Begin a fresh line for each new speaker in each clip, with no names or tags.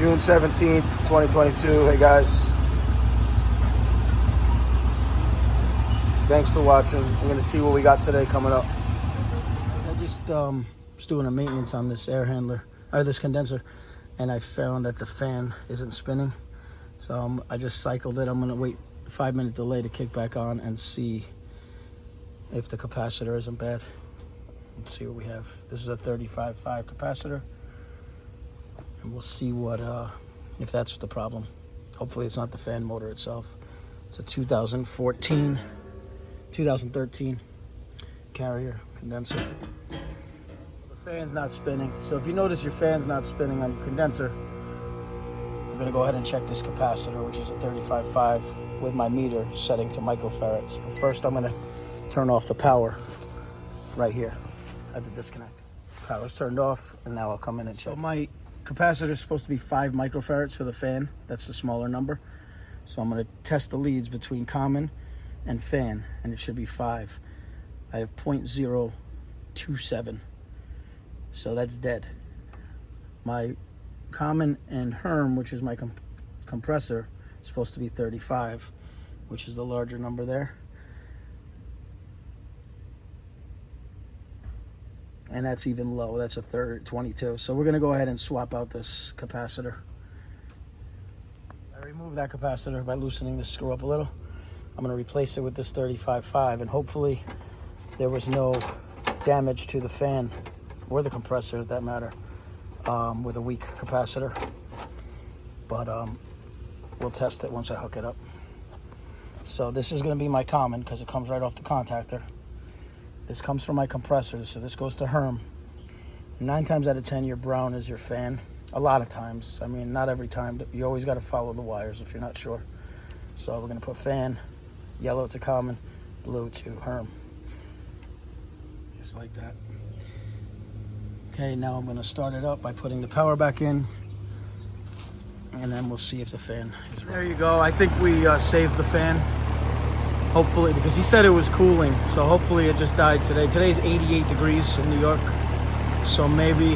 June 17th, 2022. Hey guys, thanks for watching. We're gonna see what we got today coming up. I just was doing a maintenance on this air handler, or this condenser, and I found that the fan isn't spinning. So I just cycled it. I'm gonna wait a 5-minute delay to kick back on and see if the capacitor isn't bad. Let's see what we have. This is a 35.5 capacitor, and we'll see what if that's the problem. Hopefully it's not the fan motor itself. It's a 2013 carrier condenser. The fan's not spinning. So if you notice your fan's not spinning on your condenser, I'm gonna go ahead and check this capacitor, which is a 35.5 with my meter setting to microfarads. But first I'm gonna turn off the power right here at the disconnect. Power's turned off, and now I'll come in and check. So my capacitor is supposed to be 5 microfarads for the fan. That's the smaller number. So I'm gonna test the leads between common and fan, and it should be 5. I have 0.027, so that's dead. My common and Herm, which is my compressor, is supposed to be 35, which is the larger number there. And that's even low. That's a 22. So we're gonna go ahead and swap out this capacitor. I removed that capacitor by loosening the screw up a little. I'm gonna replace it with this 35.5, and hopefully there was no damage to the fan or the compressor, for that matter, with a weak capacitor. But we'll test it once I hook it up. So this is gonna be my common, because it comes right off the contactor. This comes from my compressor, so this goes to Herm. 9 times out of 10, your brown is your fan. A lot of times. I mean, not every time. You always got to follow the wires if you're not sure. So we're going to put fan, yellow to common, blue to Herm. Just like that. Okay, now I'm going to start it up by putting the power back in. And then we'll see if the fan is right. There you go. I think we saved the fan. Hopefully, because he said it was cooling, so hopefully it just died today. Today's 88 degrees in New York, so maybe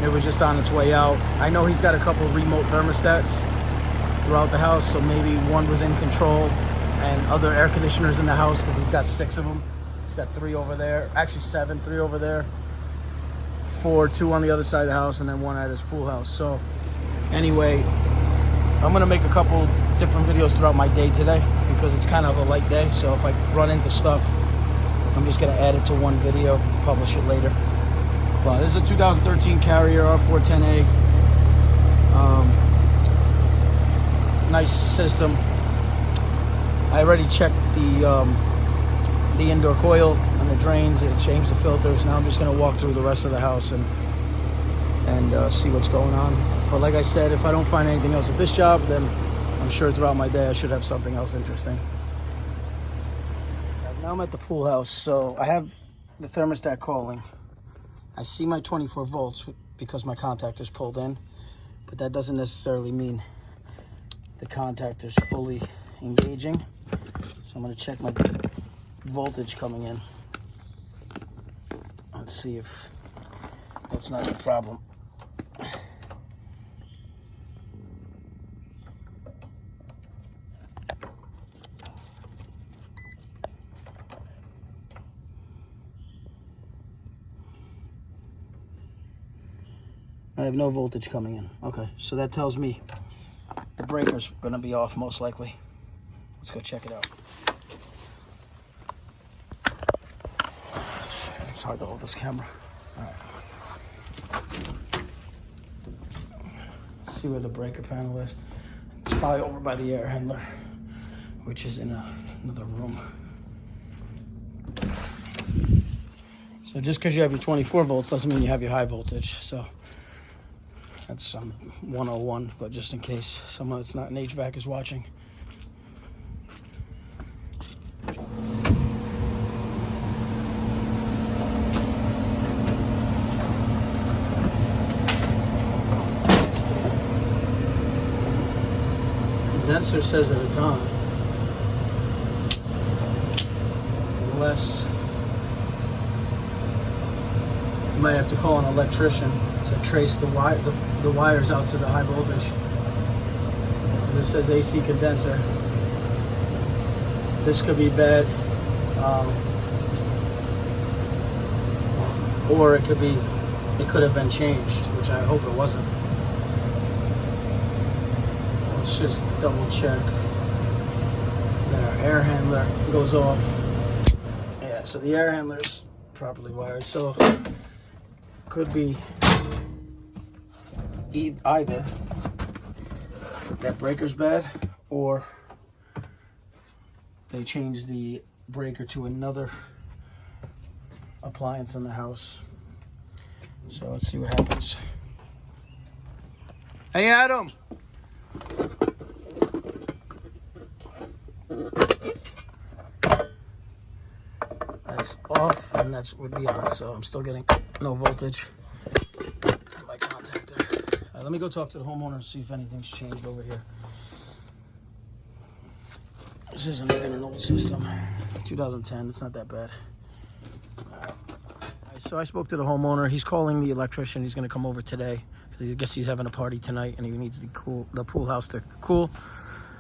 it was just on its way out. I know he's got a couple remote thermostats throughout the house, so maybe one was in control and other air conditioners in the house, because he's got 6 of them. He's got 3 over there, actually 7, 3 over there, 4, 2 on the other side of the house, and then 1 at his pool house. So anyway, I'm gonna make a couple different videos throughout my day today, because it's kind of a light day. So if I run into stuff, I'm just gonna add it to one video, publish it later. Well, this is a 2013 Carrier R410A. Nice system. I already checked the indoor coil and the drains, and changed the filters. Now I'm just gonna walk through the rest of the house and see what's going on. But like I said, if I don't find anything else at this job, then I'm sure throughout my day I should have something else interesting. Now I'm at the pool house, so I have the thermostat calling. I see my 24 volts because my contactor's pulled in, but that doesn't necessarily mean the contactor's fully engaging. So I'm going to check my voltage coming in. Let's see if that's not the problem. I have no voltage coming in. Okay, so that tells me the breaker's gonna be off most likely. Let's go check it out. It's hard to hold this camera. All right. Let's see where the breaker panel is. It's probably over by the air handler, which is in another room. So just because you have your 24 volts doesn't mean you have your high voltage. So that's 101, but just in case someone that's not an HVAC is watching. Condenser says that it's on. Unless you might have to call an electrician to trace the wires out to the high voltage. This says AC condenser. This could be bad, or it could have been changed, which I hope it wasn't. Let's just double check that our air handler goes off. Yeah, so the air handler's properly wired, so could be either that breaker's bad, or they changed the breaker to another appliance in the house. So let's see what happens. Hey, Adam. That's off, and that would be on. So I'm still getting no voltage on my contactor. Let me go talk to the homeowner and see if anything's changed over here. This isn't even an old system. 2010, it's not that bad. Alright, so I spoke to the homeowner. He's calling the electrician. He's gonna come over today. I guess he's having a party tonight and he needs the pool house to cool.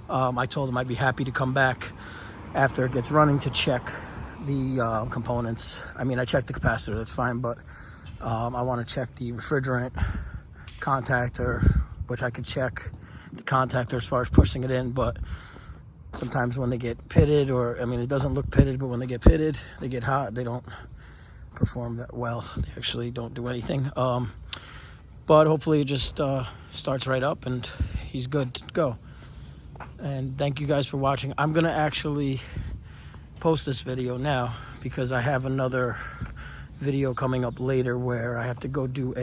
I told him I'd be happy to come back after it gets running to check the components. I mean, I checked the capacitor, that's fine, but I want to check the refrigerant contactor, which I could check the contactor as far as pushing it in, but sometimes when they get pitted, or I mean, it doesn't look pitted, but when they get pitted, they get hot, they don't perform that well. They actually don't do anything. But hopefully it just starts right up and he's good to go. And thank you guys for watching. I'm gonna actually post this video now because I have another video coming up later where I have to go do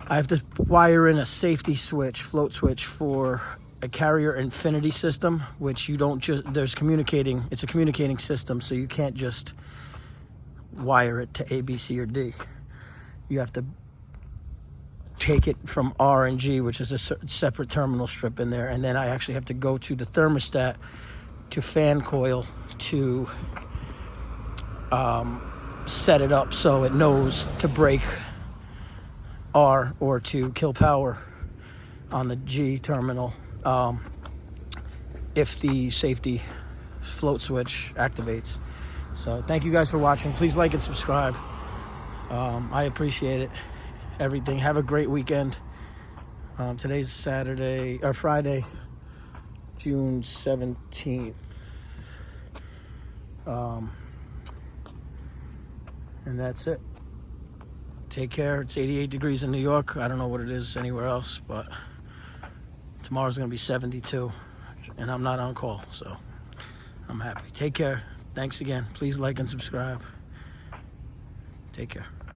I have to wire in a safety switch, float switch for a carrier infinity system, which you don't just, it's a communicating system, so you can't just wire it to A, B, C, or D. You have to take it from R and G, which is a separate terminal strip in there, and then I actually have to go to the thermostat to fan coil to set it up so it knows to break R or to kill power on the G terminal if the safety float switch activates. So thank you guys for watching. Please like and subscribe. I appreciate it. Everything. Have a great weekend. Today's Friday, June 17th. And that's it. Take care. It's 88 degrees in New York. I don't know what it is anywhere else, but tomorrow's going to be 72, and I'm not on call, so I'm happy. Take care. Thanks again. Please like and subscribe. Take care.